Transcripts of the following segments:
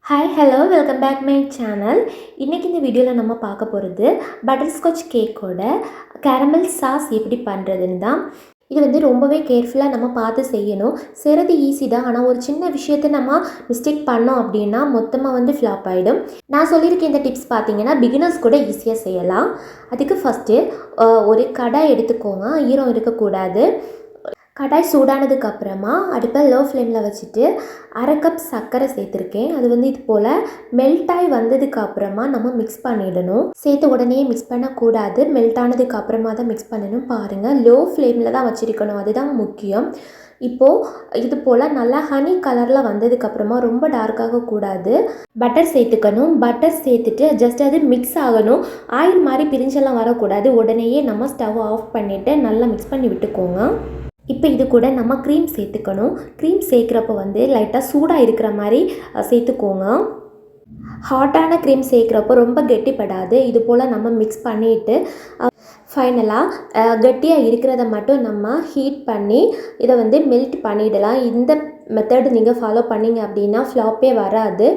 Hi hello welcome back my channel. இன்றைக்கி இந்த வீடியோவில் நம்ம பார்க்க போகிறது பட்டர்ஸ்காட்ச் கேக்கோட கேரமல் சாஸ் எப்படி பண்ணுறதுன்னு தான். இது வந்து ரொம்பவே கேர்ஃபுல்லாக நம்ம பார்த்து செய்யணும். செய்கிறது ஈஸி தான், ஆனால் ஒரு சின்ன விஷயத்தை நம்ம மிஸ்டேக் பண்ணோம் அப்படின்னா மொத்தமாக வந்து ஃப்ளாப் ஆகிடும். நான் சொல்லியிருக்க இந்த டிப்ஸ் பார்த்தீங்கன்னா பிகினர்ஸ் கூட ஈஸியாக செய்யலாம். அதுக்கு ஃபஸ்ட்டு ஒரு கடாய் எடுத்துக்கோங்க, ஈரம் இருக்கக்கூடாது. கடாய் சூடானதுக்கு அப்புறமா அடுப்பை லோ ஃப்ளேமில் வச்சுட்டு 1/2 கப் சர்க்கரை சேர்த்துருக்கேன். அது வந்து இது போல் மெல்ட் ஆகி வந்ததுக்கு அப்புறமா நம்ம மிக்ஸ் பண்ணிடணும். சேர்த்து உடனே மிக்ஸ் பண்ணக்கூடாது, மெல்ட் ஆனதுக்கு அப்புறமா தான் மிக்ஸ் பண்ணணும். பாருங்கள், லோ ஃப்ளேமில் தான் வச்சுருக்கணும், அதுதான் முக்கியம். இப்போது இது போல் நல்லா ஹனி கலரில் வந்ததுக்கப்புறமா ரொம்ப டார்க்காக கூடாது, பட்டர் சேர்த்துக்கணும். பட்டர் சேர்த்துட்டு ஜஸ்ட் அது மிக்ஸ் ஆகணும். ஆயில் மாதிரி பிரிஞ்செல்லாம் வரக்கூடாது. உடனேயே நம்ம ஸ்டவ் ஆஃப் பண்ணிவிட்டு நல்லா மிக்ஸ் பண்ணி விட்டுக்கோங்க. இப்போ இது கூட நம்ம க்ரீம் சேர்த்துக்கணும். க்ரீம் சேர்க்குறப்போ வந்து லைட்டாக சூடாக இருக்கிற மாதிரி சேர்த்துக்கோங்க. ஹாட்டான க்ரீம் சேர்க்குறப்போ ரொம்ப கெட்டிப்படாது. இது போல் நம்ம மிக்ஸ் பண்ணிவிட்டு ஃபைனலாக கெட்டியாக இருக்கிறத மட்டும் நம்ம ஹீட் பண்ணி இதை வந்து மெல்ட் பண்ணிடலாம். இந்த மெத்தட் நீங்கள் ஃபாலோ பண்ணிங்க அப்படின்னா ஃப்ளாப்பே வராது.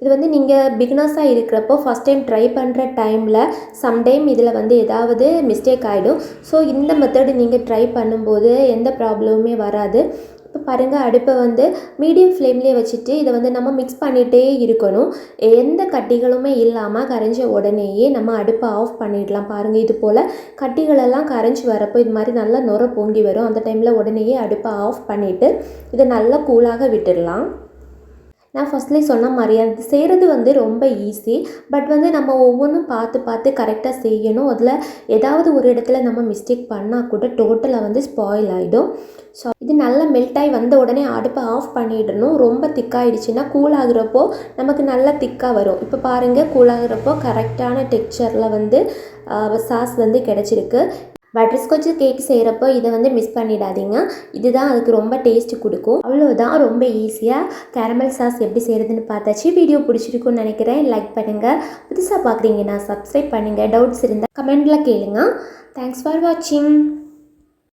இது வந்து நீங்கள் பிகினர்ஸாக இருக்கிறப்போ ஃபஸ்ட் டைம் ட்ரை பண்ணுற டைமில் சம்டைம் இதில் வந்து ஏதாவது மிஸ்டேக் ஆகிடும். ஸோ இந்த மெத்தடு நீங்கள் ட்ரை பண்ணும்போது எந்த ப்ராப்ளமுமே வராது. இப்போ பாருங்கள், அடுப்பை வந்து மீடியம் ஃப்ளேம்லேயே வச்சுட்டு இதை வந்து நம்ம மிக்ஸ் பண்ணிகிட்டே இருக்கணும். எந்த கட்டிகளுமே இல்லாமல் கரைஞ்ச உடனேயே நம்ம அடுப்பை ஆஃப் பண்ணிடலாம். பாருங்கள், இது போல் கட்டிகளெல்லாம் கரைஞ்சி வரப்போ இது மாதிரி நல்லா நுர பொங்கி வரும். அந்த டைமில் உடனேயே அடுப்பை ஆஃப் பண்ணிவிட்டு இதை நல்லா கூலாக விட்டுடலாம். நான் ஃபஸ்ட்லேயே சொன்ன மாதிரி அது செய்கிறது வந்து ரொம்ப ஈஸி. பட் வந்து நம்ம ஒவ்வொன்றும் பார்த்து பார்த்து கரெக்டாக செய்யணும். அதில் ஏதாவது ஒரு இடத்துல நம்ம மிஸ்டேக் பண்ணால் கூட டோட்டலாக வந்து ஸ்பாயில் ஆகிடும். ஸோ இது நல்லா மெல்ட் ஆகி வந்த உடனே அடுப்பை ஆஃப் பண்ணிடணும். ரொம்ப திக்காகிடுச்சுன்னா கூலாகிறப்போ நமக்கு நல்லா திக்காக வரும். இப்போ பாருங்கள், கூலாகிறப்போ கரெக்டான டெக்ஸ்சரில் வந்து சாஸ் வந்து கிடச்சிருக்கு. பட்டர்ஸ்காட்ச் கேக் செய்கிறப்போ இதை வந்து மிஸ் பண்ணிடாதீங்க. இதுதான் அதுக்கு ரொம்ப டேஸ்ட் கொடுக்கும். அவ்வளோதான், ரொம்ப ஈஸியாக கேரமல் சாஸ் எப்படி செய்கிறதுன்னு பார்த்தாச்சு. வீடியோ பிடிச்சிருக்குன்னு நினைக்கிறேன். லைக் பண்ணுங்கள். புதுசாக பார்க்குறீங்கன்னா சப்ஸ்கிரைப் பண்ணுங்கள். டவுட்ஸ் இருந்தால் கமெண்டில் கேளுங்க. தேங்க்ஸ் ஃபார் வாட்சிங்.